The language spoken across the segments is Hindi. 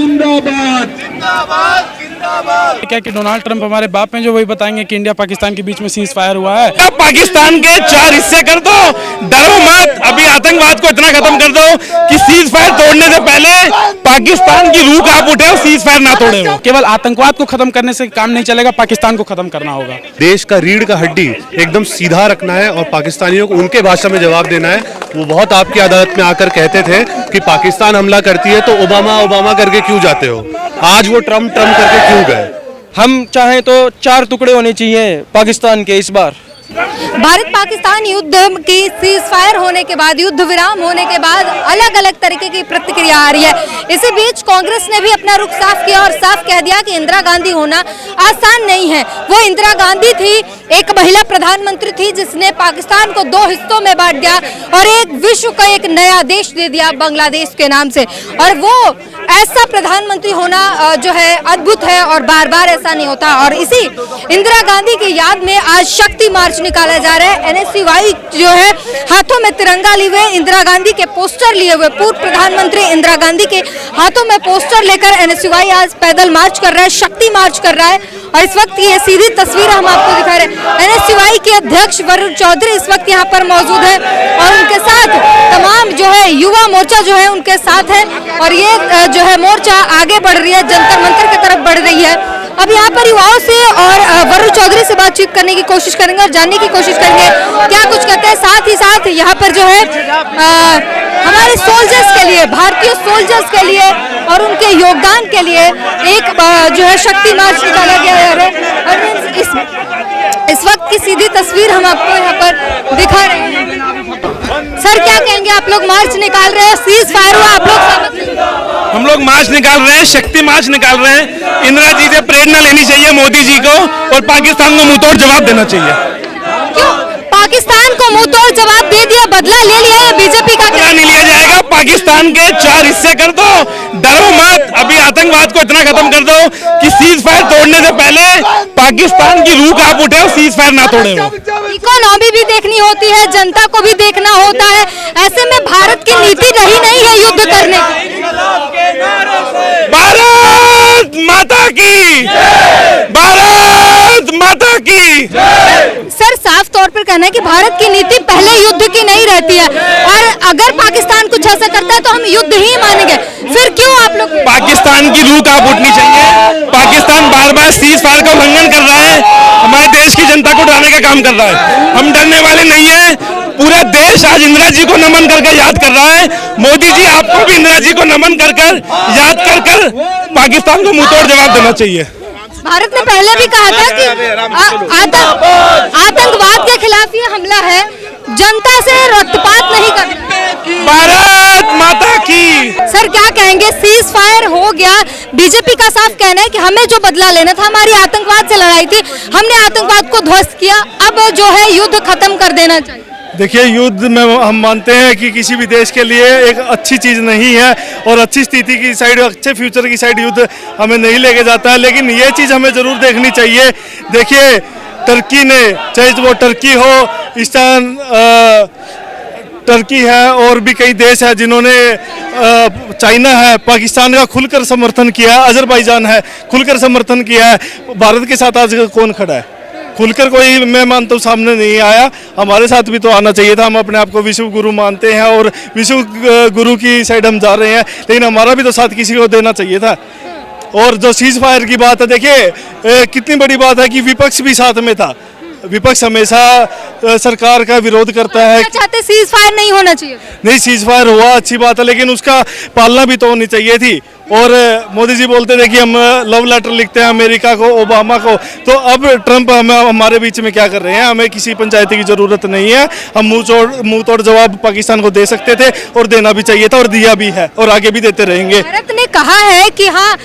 जिंदाबाद जिंदाबाद जिंदाबाद। क्या कि डोनाल्ड ट्रंप हमारे बाप हैं जो वही बताएंगे कि इंडिया पाकिस्तान के बीच में सीज फायर हुआ है। अब पाकिस्तान के 4 हिस्से कर दो, डरो मत, अभी आतंकवाद को इतना खत्म कर दो कि सीज फायर तोड़ने से पहले पाकिस्तान की रूह कांप उठे और सीज फायर ना तोड़े हो। केवल आतंकवाद को खत्म करने से काम नहीं चलेगा, पाकिस्तान को खत्म करना होगा। देश का रीढ़ का हड्डी एकदम सीधा रखना है और पाकिस्तानियों को उनके भाषा में जवाब देना है। वो बहुत आपकी अदालत में आकर कहते थे कि पाकिस्तान हमला करती है तो ओबामा ओबामा करके क्यों जाते हो, आज वो ट्रम्प ट्रम्प करके क्यों गए। हम चाहें तो 4 टुकड़े होने चाहिए पाकिस्तान के। इस बार भारत पाकिस्तान युद्ध की सीज फायर होने के बाद, युद्ध विराम होने के बाद अलग अलग तरीके की प्रतिक्रिया आ रही है। इसी बीच कांग्रेस ने भी अपना रुख साफ किया और साफ कह दिया कि इंदिरा गांधी होना आसान नहीं है। वो इंदिरा गांधी थी, एक महिला प्रधानमंत्री थी जिसने पाकिस्तान को 2 हिस्सों में बांट दिया और एक विश्व का एक नया देश दे दिया बांग्लादेश के नाम से। और वो ऐसा प्रधानमंत्री होना जो है अद्भुत है और बार बार ऐसा नहीं होता। और इसी इंदिरा गांधी की याद में आज शक्ति मार्च निकाला जा रहा है। NSCY जो है हाथों में तिरंगा लिए हुए, इंदिरा गांधी के पोस्टर लिए हुए, पूर्व प्रधानमंत्री इंदिरा गांधी के हाथों में पोस्टर लेकर NSCY आज पैदल मार्च कर रहा है, शक्ति मार्च कर रहा है। और इस वक्त ये सीधी तस्वीर हम आपको दिखा रहे हैं। NSCY के अध्यक्ष वरुण चौधरी इस वक्त यहाँ पर मौजूद है और उनके साथ तमाम जो है युवा मोर्चा जो है उनके साथ है और ये जो है मोर्चा आगे बढ़ रही है, जंतर मंतर की तरफ बढ़ रही है। अब यहाँ पर युवाओं से और वरुण चौधरी से बातचीत करने की कोशिश करेंगे और जानने की कोशिश करेंगे क्या कुछ कहते हैं। साथ ही साथ यहाँ पर जो है हमारे सोल्जर्स के लिए, भारतीय सोल्जर्स के लिए और उनके योगदान के लिए एक जो है शक्ति मार्च निकाला गया है। इस वक्त की सीधी तस्वीर हम आपको यहाँ पर दिखा रहे हैं। सर क्या कहेंगे, आप लोग मार्च निकाल रहे हैं, सीज फायर हुआ, आप लोग हम लोग मार्च निकाल रहे हैं, शक्ति मार्च निकाल रहे हैं। इंदिरा जी से प्रेरणा लेनी चाहिए मोदी जी को और पाकिस्तान को मुंहतोड़ जवाब देना चाहिए। क्यों पाकिस्तान को मुंहतोड़ जवाब दे दिया, बदला ले लिया है बीजेपी का? बदला नहीं लिया जाएगा, पाकिस्तान के 4 हिस्से कर दो, डरो मत, अभी आतंकवाद को इतना खत्म कर दो कि सीज फायर तोड़ने से पहले पाकिस्तान की रूह कांप उठे और सीज फायर ना तोड़े हो। इकोनॉमी भी देखनी होती है, जनता को भी देखना होता है। ऐसे में भारत की नीति रही नहीं है युद्ध करने की। भारत माता की, भारत माता की। सर साफ तौर पर कहना है कि भारत की नीति पहले युद्ध की नहीं रहती है और अगर पाकिस्तान कुछ ऐसा करता है तो हम युद्ध ही मानेंगे। फिर क्यों आप लोग? पाकिस्तान की रूह कांप उठनी चाहिए। पाकिस्तान बार बार सीज फायर का उल्लंघन कर रहा है, हमारे देश की जनता को डराने का काम कर रहा है। हम डरने वाले नहीं है, पूरा देश आज इंदिरा जी को नमन करके याद कर रहा है। मोदी जी आपको भी इंदिरा जी को नमन कर कर याद कर कर पाकिस्तान को मुंहतोड़ जवाब देना चाहिए। भारत ने पहले भी कहा था कि आतंकवाद के खिलाफ ये हमला है, जनता से रक्तपात नहीं करना। भारत माता की। सर क्या कहेंगे, सीज फायर हो गया, बीजेपी का साफ कहना है कि हमें जो बदला लेना था, हमारी आतंकवाद से लड़ाई थी, हमने आतंकवाद को ध्वस्त किया, अब जो है युद्ध खत्म कर देना चाहिए। देखिए युद्ध में हम मानते हैं कि किसी भी देश के लिए एक अच्छी चीज़ नहीं है और अच्छी स्थिति की साइड, अच्छे फ्यूचर की साइड युद्ध हमें नहीं लेके जाता है। लेकिन ये चीज़ हमें ज़रूर देखनी चाहिए। देखिए टर्की ने, चाहे वो टर्की हो, ईस्टर्न टर्की है और भी कई देश है जिन्होंने, चाइना है, पाकिस्तान का खुलकर समर्थन किया है, अजरबैजान है खुलकर समर्थन किया है। भारत के साथ आज कौन खड़ा है? खुलकर कोई, मैं मानता हूँ, सामने नहीं आया। हमारे साथ भी तो आना चाहिए था। हम अपने आप को विश्व गुरु मानते हैं और विश्व गुरु की साइड हम जा रहे हैं, लेकिन हमारा भी तो साथ किसी को देना चाहिए था। और जो सीज फायर की बात है, देखिए कितनी बड़ी बात है कि विपक्ष भी साथ में था। विपक्ष हमेशा सरकार का विरोध करता है। चाहते सीज फायर नहीं होना चाहिए? नहीं, सीज फायर हुआ अच्छी बात है, लेकिन उसका पालना भी तो होनी चाहिए थी। और मोदी जी बोलते थे कि हम लव लेटर लिखते हैं अमेरिका को, ओबामा को, तो अब ट्रंप हमारे बीच में क्या कर रहे हैं? हमें किसी पंचायती की जरूरत नहीं है। हम मुंह तोड़ जवाब पाकिस्तान को दे सकते थे और देना भी चाहिए था और दिया भी है और आगे भी देते रहेंगे। भारत ने कहा है कि हाँ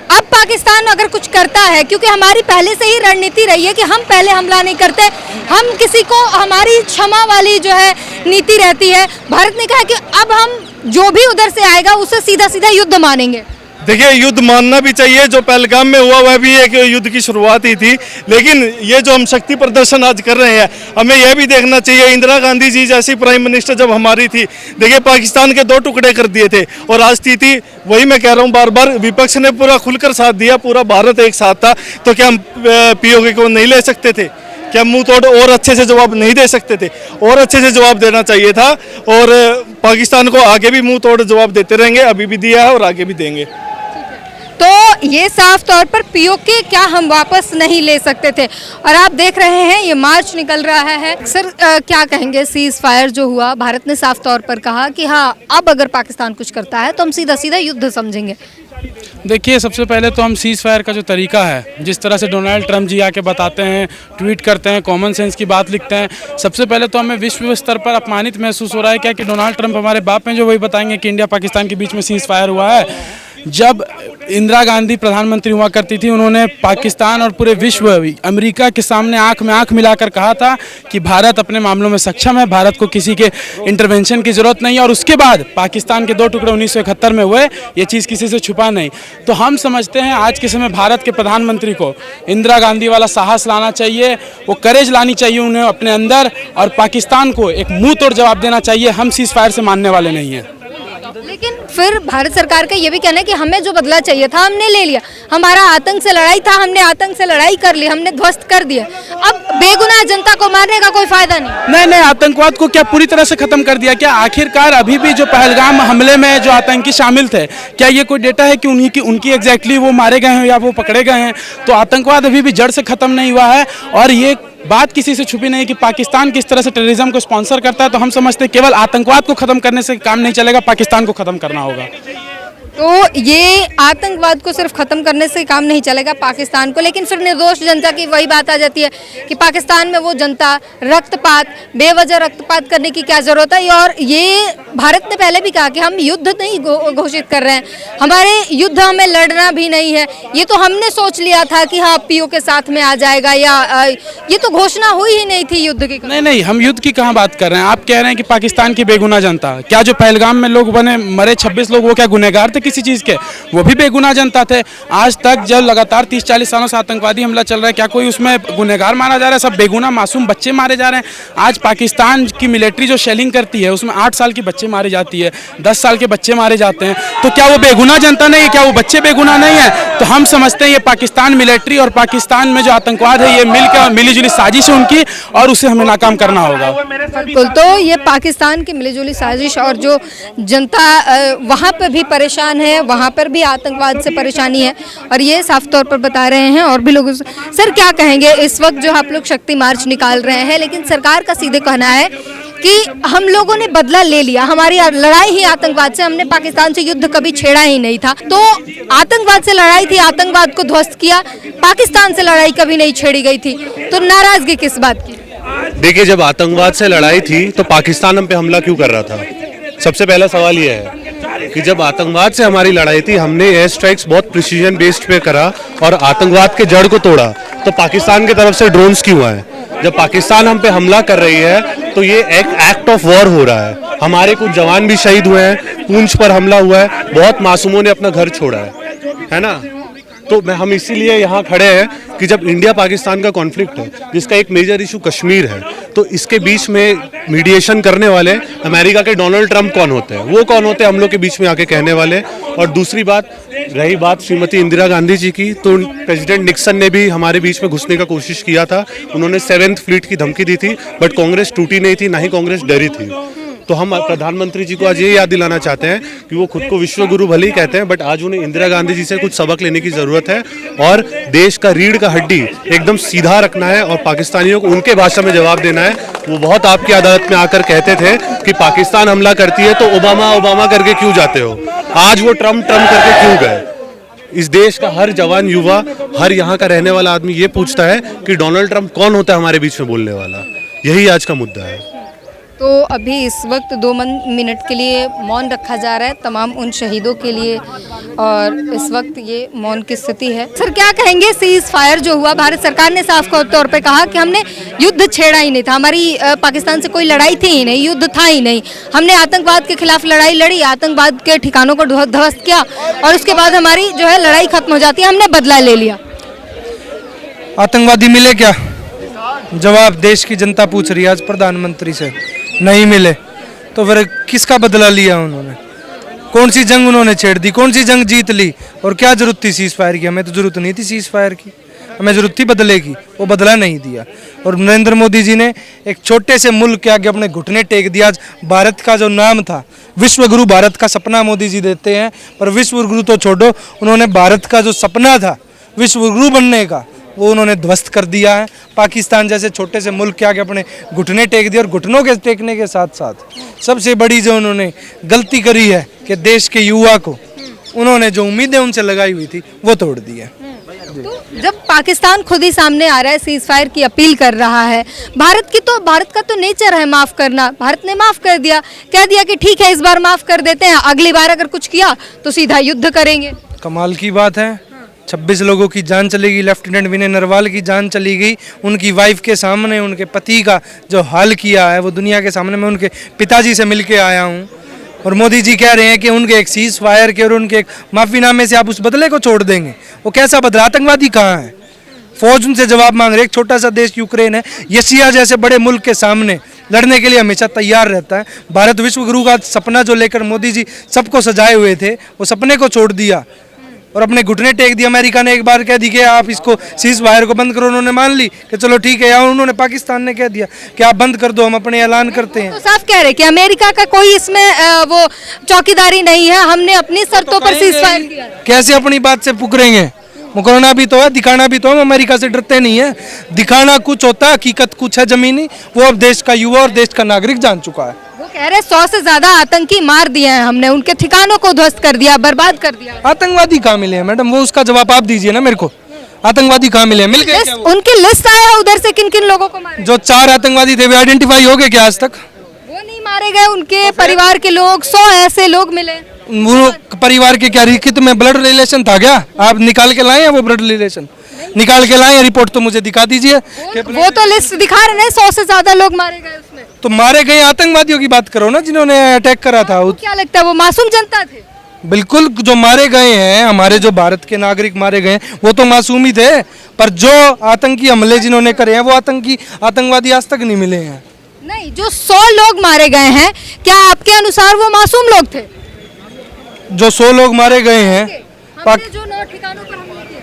अब पाकिस्तान अगर कुछ करता है, क्योंकि हमारी पहले से ही रणनीति रही है कि हम पहले हमला नहीं करते, हम किसी को, हमारी क्षमा वाली जो है नीति रहती है। भारत ने कहा कि अब हम जो भी उधर से आएगा उसे सीधा सीधा युद्ध मानेंगे। देखिए, युद्ध मानना भी चाहिए। जो पहलगाम में हुआ वह भी एक युद्ध की शुरुआत ही थी, लेकिन ये जो हम शक्ति प्रदर्शन आज कर रहे हैं, हमें यह भी देखना चाहिए। इंदिरा गांधी जी जैसी प्राइम मिनिस्टर जब हमारी थी, देखिए पाकिस्तान के 2 टुकड़े कर दिए थे, और आज स्थिति वही मैं कह रहा हूँ, बार बार विपक्ष ने पूरा खुलकर साथ दिया, पूरा भारत एक साथ था। तो क्या हम पीओके को नहीं ले सकते थे? क्या मुंह तोड़ और अच्छे से जवाब नहीं दे सकते थे? और अच्छे से जवाब देना चाहिए था, और पाकिस्तान को आगे भी मुंह तोड़ जवाब देते रहेंगे। अभी भी दिया है और आगे भी देंगे। तो ये साफ तौर पर पीओके क्या हम वापस नहीं ले सकते थे। और आप देख रहे हैं ये मार्च निकल रहा है। सर क्या कहेंगे, सीज फायर जो हुआ, भारत ने साफ तौर पर कहा कि हाँ, अब अगर पाकिस्तान कुछ करता है तो हम सीधा सीधा युद्ध समझेंगे। देखिए, सबसे पहले तो हम सीज़ फायर का जो तरीका है, जिस तरह से डोनाल्ड ट्रंप जी आके बताते हैं, ट्वीट करते हैं, कॉमन सेंस की बात लिखते हैं, सबसे पहले तो हमें विश्व स्तर पर अपमानित महसूस हो रहा है क्या कि डोनाल्ड ट्रंप हमारे बाप हैं जो वही बताएंगे कि इंडिया पाकिस्तान के बीच में सीज़ फायर हुआ है। जब इंदिरा गांधी प्रधानमंत्री हुआ करती थी, उन्होंने पाकिस्तान और पूरे विश्व, अमेरिका के सामने आंख में आंख मिलाकर कहा था कि भारत अपने मामलों में सक्षम है, भारत को किसी के इंटरवेंशन की ज़रूरत नहीं है। और उसके बाद पाकिस्तान के 2 टुकड़े 1971 में हुए, ये चीज़ किसी से छुपा नहीं। तो हम समझते हैं आज के समय भारत के प्रधानमंत्री को इंदिरा गांधी वाला साहस लाना चाहिए, वो करेज लानी चाहिए उन्हें अपने अंदर, और पाकिस्तान को एक मुंह तोड़ जवाब देना चाहिए। हम सीज़ फायर से मानने वाले नहीं हैं। लेकिन फिर भारत सरकार का ये भी कहना है कि हमें जो बदला चाहिए था हमने ले लिया। हमारा आतंक से लड़ाई था, हमने आतंक से लड़ाई कर ली, हमने ध्वस्त कर दिया। अब बेगुनाह जनता को मारने का कोई फायदा नहीं। नहीं, आतंकवाद को क्या पूरी तरह से खत्म कर दिया क्या? आखिरकार अभी भी जो पहलगाम हमले में जो आतंकी शामिल थे, क्या ये कोई डेटा है कि उनकी एग्जैक्टली वो मारे गए हैं या वो पकड़े गए हैं? तो आतंकवाद अभी भी जड़ से खत्म नहीं हुआ है। और ये बात किसी से छुपी नहीं कि पाकिस्तान किस तरह से टेररिज्म को स्पॉन्सर करता है। तो हम समझते हैं केवल आतंकवाद को खत्म करने से काम नहीं चलेगा, पाकिस्तान को खत्म करना होगा। तो ये आतंकवाद को सिर्फ खत्म करने से काम नहीं चलेगा पाकिस्तान को। लेकिन फिर निर्दोष जनता की वही बात आ जाती है कि पाकिस्तान में वो जनता रक्तपात, बेवजह रक्तपात करने की क्या जरूरत है। और ये भारत ने पहले भी कहा कि हम युद्ध नहीं घोषित कर रहे हैं, हमारे युद्ध हमें लड़ना भी नहीं है। ये तो हमने सोच लिया था कि हाँ, पीओ के साथ में आ जाएगा, या ये तो घोषणा हुई ही नहीं थी युद्ध की। नहीं, हम युद्ध की कहाँ बात कर रहे हैं? आप कह रहे हैं कि पाकिस्तान की बेगुनाह जनता, क्या जो पहलगाम में लोग मरे 26 लोग, वो क्या गुनहगार थे किसी चीज़ के? वो भी बेगुनाह जनता थे। आज तक जब लगातार 30-40 सालों से आतंकवादी हमला चल रहा है, क्या कोई उसमें गुनहगार मारा जा रहा है? सब बेगुनाह मासूम बच्चे मारे जा रहे हैं। आज पाकिस्तान की मिलिट्री जो शेलिंग करती है, उसमें 8 साल के बच्चे मारे जाती है, 10 साल के बच्चे मारे जाते हैं। तो क्या वो बेगुनाह जनता नहीं है? क्या वो बच्चे बेगुनाह नहीं है? तो हम समझते हैं ये पाकिस्तान मिलिट्री और पाकिस्तान में जो आतंकवाद है, ये मिलीजुली साजिश है उनकी, और उसे हमें नाकाम करना होगा। बिल्कुल। तो ये पाकिस्तान की मिलीजुली साजिश, और जो जनता वहाँ पर भी परेशान है, वहाँ पर भी आतंकवाद से परेशानी है, और ये साफ तौर पर बता रहे हैं। और भी लोग, सर क्या कहेंगे, इस वक्त जो आप लोग शक्ति मार्च निकाल रहे हैं, लेकिन सरकार का सीधे कहना है कि हम लोगों ने बदला ले लिया, हमारी लड़ाई ही आतंकवाद से, हमने पाकिस्तान से युद्ध कभी छेड़ा ही नहीं था। तो आतंकवाद से लड़ाई थी, आतंकवाद को ध्वस्त किया, पाकिस्तान से लड़ाई कभी नहीं छेड़ी गई थी। तो नाराजगी किस बात की? देखिए, जब आतंकवाद से लड़ाई थी तो पाकिस्तान हम पे हमला क्यों कर रहा था? सबसे पहला सवाल ये है कि जब आतंकवाद से हमारी लड़ाई थी, हमने एयर स्ट्राइक्स बहुत प्रिसीजन बेस्ड पे करा और आतंकवाद के जड़ को तोड़ा। तो पाकिस्तान की तरफ से ड्रोन्स क्यों आए? जब पाकिस्तान हम पे हमला कर रही है तो ये एक एक्ट ऑफ वॉर हो रहा है। हमारे कुछ जवान भी शहीद हुए हैं, पूंछ पर हमला हुआ है, बहुत मासूमों ने अपना घर छोड़ा है ना? तो हम इसीलिए यहाँ खड़े हैं कि जब इंडिया पाकिस्तान का कॉन्फ्लिक्ट है, जिसका एक मेजर इशू कश्मीर है, तो इसके बीच में मीडिएशन करने वाले अमेरिका के डोनाल्ड ट्रंप कौन होते हैं? वो कौन होते हैं हम लोग के बीच में आके कहने वाले? और दूसरी बात, रही बात श्रीमती इंदिरा गांधी जी की, तो प्रेसिडेंट निक्सन ने भी हमारे बीच में घुसने का कोशिश किया था। उन्होंने 7th फ्लीट की धमकी दी थी, बट कांग्रेस टूटी नहीं थी, ना ही कांग्रेस डरी थी। तो हम प्रधानमंत्री जी को आज ये याद दिलाना चाहते हैं कि वो खुद को विश्व गुरु भले ही कहते हैं, बट आज उन्हें इंदिरा गांधी जी से कुछ सबक लेने की जरूरत है, और देश का रीढ़ का हड्डी एकदम सीधा रखना है, और पाकिस्तानियों को उनके भाषा में जवाब देना है। वो बहुत आपकी अदालत में आकर कहते थे कि पाकिस्तान हमला करती है तो ओबामा करके क्यों जाते हो? आज वो ट्रम्प करके क्यों गए? इस देश का हर जवान, युवा, हर यहाँ का रहने वाला आदमी ये पूछता है कि डोनाल्ड ट्रंप कौन होता है हमारे बीच में बोलने वाला। यही आज का मुद्दा है। तो अभी इस वक्त 2 मिनट के लिए मौन रखा जा रहा है तमाम उन शहीदों के लिए, और इस वक्त ये मौन की स्थिति है। सर क्या कहेंगे, सीज फायर जो हुआ, भारत सरकार ने साफ तौर पे कहा कि हमने युद्ध छेड़ा ही नहीं था, हमारी पाकिस्तान से कोई लड़ाई थी ही नहीं, युद्ध था ही नहीं, हमने आतंकवाद के खिलाफ लड़ाई लड़ी, आतंकवाद के ठिकानों को ध्वस्त किया और उसके बाद हमारी जो है लड़ाई खत्म हो जाती है, हमने बदला ले लिया। आतंकवादी मिले क्या? जवाब देश की जनता पूछ रही है आज प्रधानमंत्री से, नहीं मिले। तो फिर किसका बदला लिया उन्होंने? कौन सी जंग उन्होंने छेड़ दी, कौन सी जंग जीत ली? और क्या जरूरत थी सीज फायर की? हमें तो जरूरत नहीं थी सीज फायर की, हमें जरूरत थी बदले की, वो बदला नहीं दिया। और नरेंद्र मोदी जी ने एक छोटे से मुल्क के आगे अपने घुटने टेक दिया। आज भारत का जो नाम था, विश्व गुरु भारत का सपना मोदी जी देते हैं, पर विश्व गुरु तो छोड़ो, उन्होंने भारत का जो सपना था विश्व गुरु बनने का, वो उन्होंने ध्वस्त कर दिया है। पाकिस्तान जैसे छोटे से मुल्क के आगे अपने घुटने टेक दिए, और घुटनों के टेकने के साथ साथ सबसे बड़ी जो उन्होंने गलती करी है कि देश के युवा को उन्होंने जो उम्मीदें उनसे लगाई हुई थी वो तोड़ दी है। तो जब पाकिस्तान खुद ही सामने आ रहा है, सीज फायर की अपील कर रहा है, भारत का तो नेचर है माफ करना, भारत ने माफ कर दिया, कह दिया कि ठीक है इस बार माफ कर देते हैं, अगली बार अगर कुछ किया तो सीधा युद्ध करेंगे। कमाल की बात है, 26 लोगों की जान चली गई, लेफ्टिनेंट विनय नरवाल की जान चली गई, उनकी वाइफ के सामने उनके पति का जो हाल किया है वो दुनिया के सामने। मैं उनके पिताजी से मिलके आया हूँ, और मोदी जी कह रहे हैं कि उनके एक सीज फायर के और उनके एक माफीनामे से आप उस बदले को छोड़ देंगे। वो कैसा बदला? आतंकवादी कहाँ है? फौज उनसे जवाब मांग रहे। एक छोटा सा देश यूक्रेन है, एशिया जैसे बड़े मुल्क के सामने लड़ने के लिए हमेशा तैयार रहता है। भारत विश्व गुरु का सपना जो लेकर मोदी जी सबको सजाए हुए थे, वो सपने को छोड़ दिया और अपने घुटने टेक दिया। अमेरिका ने एक बार कह दी कि आप इसको सीज फायर को बंद करो, उन्होंने मान ली कि चलो ठीक है, या उन्होंने पाकिस्तान ने कह दिया कि आप बंद कर दो, हम अपने ऐलान करते हैं। तो साफ कह रहे कि अमेरिका का कोई इसमें वो चौकीदारी नहीं है, हमने अपनी शर्तों पर सीज फायर किया। कैसे अपनी बात से पुकरेंगे? मुकरना भी तो है, दिखाना भी तो हम अमेरिका से डरते नहीं है। दिखाना कुछ होता है, हकीकत कुछ है जमीनी, वो अब देश का युवा और देश का नागरिक जान चुका है। वो कह रहे 100 से ज्यादा आतंकी मार दिए हैं हमने, उनके ठिकानों को ध्वस्त कर दिया, बर्बाद कर दिया। आतंकवादी कहाँ मिले हैं मैडम? वो उसका जवाब आप दीजिए ना मेरे को। आतंकवादी कहाँ मिले? मिल गए क्या वो? उनकी लिस्ट आया उधर से किन किन लोगों को मारे? जो 4 आतंकवादी थे वे आइडेंटिफाई हो गए क्या आज तक? वो नहीं मारे गए, उनके परिवार के लोग 100 ऐसे लोग मिले। वो परिवार के क्या रिश्ते में ब्लड रिलेशन था क्या? आप निकाल के लाए हैं वो ब्लड रिलेशन? निकाल के लाए, रिपोर्ट तो मुझे दिखा दीजिए। वो तो लिस्ट दिखा रहे हैं, 100 से ज्यादा लोग मारे गए उसमें। तो मारे गए आतंकवादियों की बात करो ना, जिन्होंने अटैक करा था। क्या लगता है वो मासूम जनता थे? बिल्कुल, जो मारे गए हैं, हमारे जो भारत के नागरिक मारे गए हैं वो तो मासूम ही थे, पर जो आतंकी हमले जिन्होंने करे हैं वो आतंकवादी आज तक नहीं मिले हैं। नहीं, जो 100 लोग मारे गए हैं, क्या आपके अनुसार वो मासूम लोग थे? जो 100 लोग मारे गए हैं जो 9 ठिकानों पर हमले किए,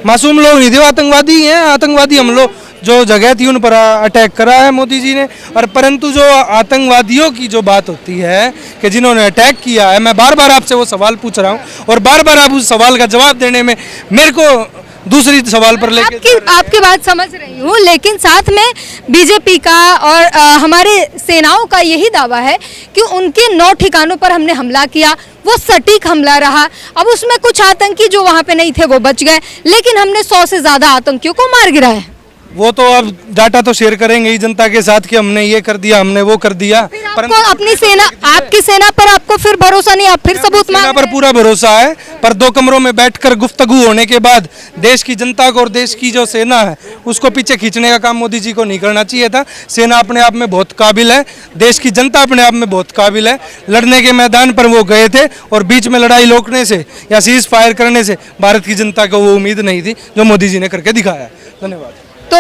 मासूम लोग नहीं थे, वो आतंकवादी हैं। आतंकवादी हमलों जो जगह थी उन पर अटैक करा है मोदी जी ने। और परंतु जो आतंकवादियों की जो बात होती है कि जिन्होंने अटैक किया है, मैं बार बार आपसे वो सवाल पूछ रहा हूँ और बार बार आप उस सवाल का जवाब देने में मेरे को दूसरी सवाल पर लेके आपकी बात समझ रही हूँ, लेकिन साथ में बीजेपी का और हमारे सेनाओं का यही दावा है कि उनके 9 ठिकानों पर हमने हमला किया, वो सटीक हमला रहा। अब उसमें कुछ आतंकी जो वहाँ पे नहीं थे वो बच गए, लेकिन हमने 100 से ज्यादा आतंकियों को मार गिराया है। वो तो अब डाटा तो शेयर करेंगे ही जनता के साथ कि हमने ये कर दिया, हमने वो कर दिया। आपको अपनी सेना, आपकी सेना पर आपको फिर भरोसा नहीं? आप फिर सबूत मांग रहे हैं? पर पूरा भरोसा है, पर 2 कमरों में बैठकर गुफ्तगू होने के बाद देश की जनता को और देश की जो सेना है उसको पीछे खींचने का काम मोदी जी को नहीं करना चाहिए था। सेना अपने आप में बहुत काबिल है, देश की जनता अपने आप में बहुत काबिल है। लड़ने के मैदान पर वो गए थे और बीच में लड़ाई रोकने से या सीज फायर करने से भारत की जनता को वो उम्मीद नहीं थी जो मोदी जी ने करके दिखाया। धन्यवाद। तो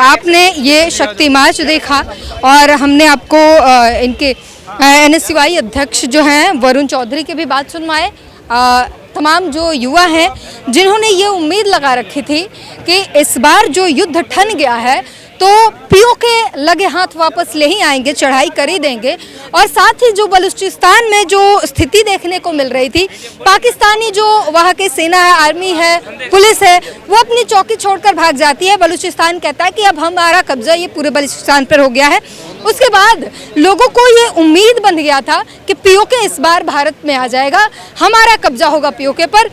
आपने ये शक्ति मार्च देखा और हमने आपको इनके NSCY अध्यक्ष जो हैं वरुण चौधरी की भी बात सुनवाए। तमाम जो युवा हैं जिन्होंने ये उम्मीद लगा रखी थी कि इस बार जो युद्ध ठन गया है तो पीओ के लगे हाथ वापस ले ही आएंगे, चढ़ाई कर ही देंगे। और साथ ही जो बलूचिस्तान में जो स्थिति देखने को मिल रही थी, पाकिस्तानी जो वहाँ के सेना है, आर्मी है, पुलिस है, वो अपनी चौकी छोड़कर भाग जाती है। बलूचिस्तान कहता है कि अब हमारा कब्जा ये पूरे बलूचिस्तान पर हो गया है। उसके बाद लोगों को ये उम्मीद बन गया था कि पीओके इस बार भारत में आ जाएगा, हमारा कब्जा होगा पीओके पर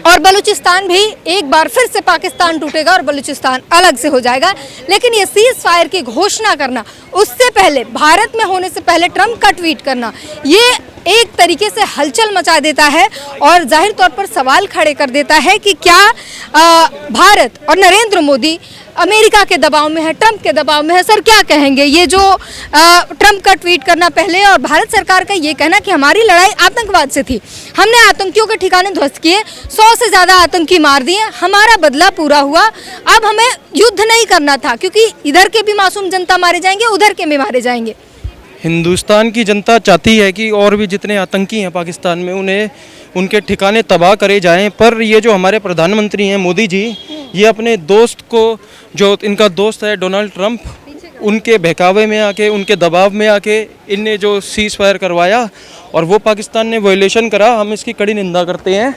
और बलूचिस्तान भी एक बार फिर से पाकिस्तान टूटेगा और बलूचिस्तान अलग से हो जाएगा। लेकिन ये सीज फायर की घोषणा करना, उससे पहले भारत में होने से पहले ट्रंप का ट्वीट करना, ये एक तरीके से हलचल मचा देता है और जाहिर तौर पर सवाल खड़े कर देता है कि क्या भारत और नरेंद्र मोदी अमेरिका के दबाव में है, ट्रंप के दबाव में है। सर क्या कहेंगे, ये जो ट्रंप का ट्वीट करना पहले और भारत सरकार का ये कहना कि हमारी लड़ाई आतंकवाद से थी, हमने आतंकियों के ठिकाने ध्वस्त किए, 100 से ज़्यादा आतंकी मार दिए, हमारा बदला पूरा हुआ, अब हमें युद्ध नहीं करना था क्योंकि इधर के भी मासूम जनता मारे जाएंगे, उधर के भी मारे जाएंगे। हिंदुस्तान की जनता चाहती है कि और भी जितने आतंकी हैं पाकिस्तान में उन्हें उनके ठिकाने तबाह करे जाएं, पर ये जो हमारे प्रधानमंत्री हैं मोदी जी, ये अपने दोस्त को, जो इनका दोस्त है डोनाल्ड ट्रंप, उनके बहकावे में आके, उनके दबाव में आके इनने जो सीज फायर करवाया और वो पाकिस्तान ने वायलेशन करा, हम इसकी कड़ी निंदा करते हैं।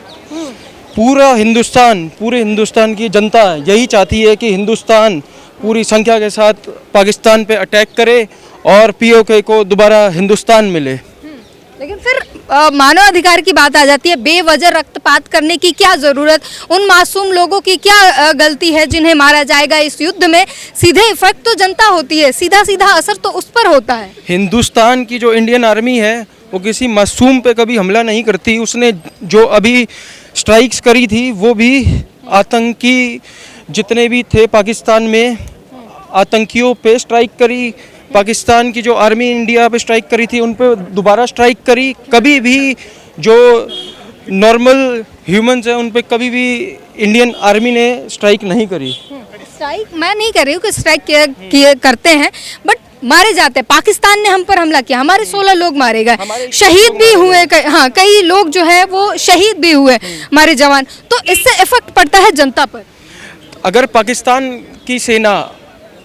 पूरे हिंदुस्तान की जनता यही चाहती है कि हिंदुस्तान पूरी संख्या के साथ पाकिस्तान पे अटैक करे और पीओके को दोबारा हिंदुस्तान मिले। लेकिन फिर मानव अधिकार की बात आ जाती है, बेवजह रक्तपात करने की क्या जरूरत, उन मासूम लोगों की क्या गलती है जिन्हें मारा जाएगा इस युद्ध में। सीधे इफेक्ट तो जनता होती है, सीधा सीधा असर तो उस पर होता है। हिंदुस्तान की जो इंडियन आर्मी है वो किसी मासूम पे कभी हमला नहीं करती। उसने जो अभी स्ट्राइक्स करी थी वो भी आतंकी जितने भी थे पाकिस्तान में, आतंकियों पे स्ट्राइक करी। पाकिस्तान की जो आर्मी इंडिया पे स्ट्राइक करी थी उन पे दोबारा स्ट्राइक करी। कभी भी जो नॉर्मल ह्यूमंस हैं उन पे कभी भी इंडियन आर्मी ने स्ट्राइक नहीं करी। स्ट्राइक मैं नहीं कर रही हूँ कि स्ट्राइक करते हैं, बट मारे जाते हैं। पाकिस्तान ने हम पर हमला किया, हमारे 16 लोग मारे गए, शहीद भी हुए, हाँ कई लोग जो है वो शहीद भी हुए हमारे जवान। तो इससे इफेक्ट पड़ता है जनता पर। अगर पाकिस्तान की सेना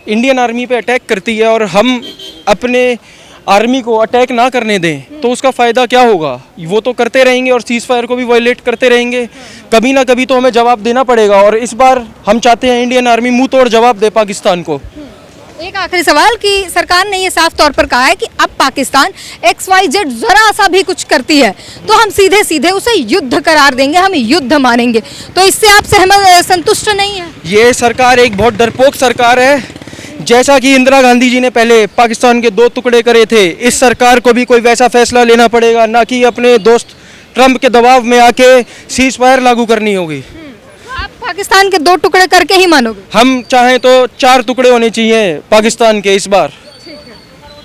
इंडियन आर्मी पे अटैक करती है और हम अपने आर्मी को अटैक ना करने दें तो उसका फ़ायदा क्या होगा? वो तो करते रहेंगे और सीज़ फायर को भी वायलेट करते रहेंगे। कभी ना कभी तो हमें जवाब देना पड़ेगा और इस बार हम चाहते हैं इंडियन आर्मी मुंह तोड़ जवाब दे पाकिस्तान को। एक आखिरी सवाल कि सरकार ने ये साफ तौर पर कहा है कि अब पाकिस्तान XYZ जरा सा भी कुछ करती है तो हम सीधे सीधे उसे युद्ध करार देंगे, हम युद्ध मानेंगे। तो इससे आप संतुष्ट नहीं है? ये सरकार एक बहुत डरपोक सरकार है। जैसा कि इंदिरा गांधी जी ने पहले पाकिस्तान के 2 टुकड़े करे थे, इस सरकार को भी कोई वैसा फैसला लेना पड़ेगा, ना कि अपने दोस्त ट्रंप के दबाव में आके सीज फायर लागू करनी होगी। आप पाकिस्तान के 2 टुकड़े करके ही मानोगे? हम चाहें तो 4 टुकड़े होने चाहिए पाकिस्तान के इस बार।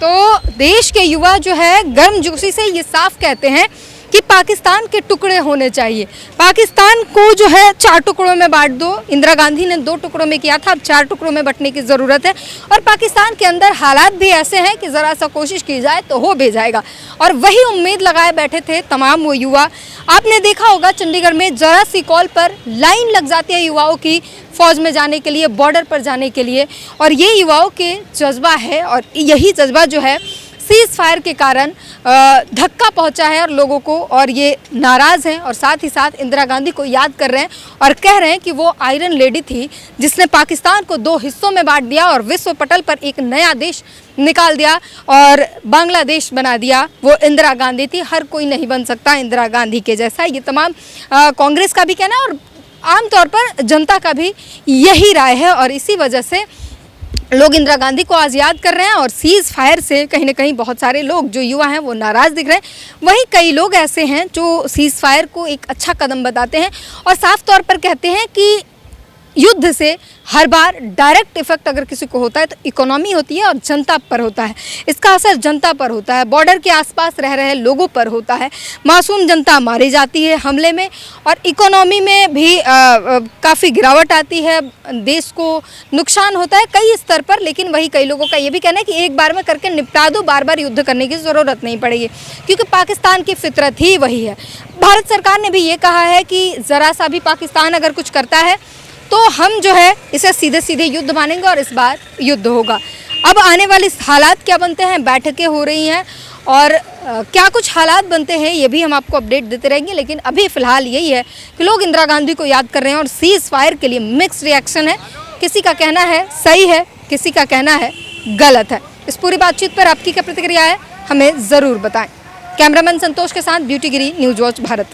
तो देश के युवा जो है गर्मजोशी से ये साफ कहते हैं कि पाकिस्तान के टुकड़े होने चाहिए। पाकिस्तान को जो है 4 टुकड़ों में बांट दो। इंदिरा गांधी ने 2 टुकड़ों में किया था, अब 4 टुकड़ों में बंटने की ज़रूरत है। और पाकिस्तान के अंदर हालात भी ऐसे हैं कि ज़रा सा कोशिश की जाए तो हो भी जाएगा। और वही उम्मीद लगाए बैठे थे तमाम वो युवा। आपने देखा होगा चंडीगढ़ में ज़रा सी कॉल पर लाइन लग जाती है युवाओं की फ़ौज में जाने के लिए, बॉर्डर पर जाने के लिए। और ये युवाओं के जज्बा है और यही जज्बा जो है सीज फायर के कारण धक्का पहुंचा है और लोगों को, और ये नाराज़ हैं और साथ ही साथ इंदिरा गांधी को याद कर रहे हैं और कह रहे हैं कि वो आयरन लेडी थी जिसने पाकिस्तान को 2 हिस्सों में बांट दिया और विश्व पटल पर एक नया देश निकाल दिया और बांग्लादेश बना दिया। वो इंदिरा गांधी थी, हर कोई नहीं बन सकता इंदिरा गांधी के जैसा। ये तमाम कांग्रेस का भी कहना है और आमतौर पर जनता का भी यही राय है और इसी वजह से लोग इंदिरा गांधी को आज याद कर रहे हैं। और सीज फायर से कहीं ना कहीं बहुत सारे लोग जो युवा हैं वो नाराज़ दिख रहे हैं। वहीं कई लोग ऐसे हैं जो सीज फायर को एक अच्छा कदम बताते हैं और साफ तौर पर कहते हैं कि युद्ध से हर बार डायरेक्ट इफेक्ट अगर किसी को होता है तो इकोनॉमी होती है और जनता पर होता है। इसका असर जनता पर होता है, बॉर्डर के आसपास रह रहे लोगों पर होता है, मासूम जनता मारी जाती है हमले में और इकोनॉमी में भी काफ़ी गिरावट आती है, देश को नुकसान होता है कई स्तर पर। लेकिन वही कई लोगों का ये भी कहना है कि एक बार में करके निपटा दो, बार बार युद्ध करने की ज़रूरत नहीं पड़ेगी क्योंकि पाकिस्तान की फितरत ही वही है। भारत सरकार ने भी ये कहा है कि ज़रा सा भी पाकिस्तान अगर कुछ करता है तो हम जो है इसे सीधे सीधे युद्ध मानेंगे और इस बार युद्ध होगा। अब आने वाले हालात क्या बनते हैं, बैठकें हो रही हैं और क्या कुछ हालात बनते हैं ये भी हम आपको अपडेट देते रहेंगे। लेकिन अभी फ़िलहाल यही है कि लोग इंदिरा गांधी को याद कर रहे हैं और सीज़ फायर के लिए मिक्स्ड रिएक्शन है। किसी का कहना है सही है, किसी का कहना है गलत है। इस पूरी बातचीत पर आपकी क्या प्रतिक्रिया है, हमें ज़रूर बताएं। कैमरामैन संतोष के साथ ब्यूटी गिरी, न्यूज़ वॉच भारत।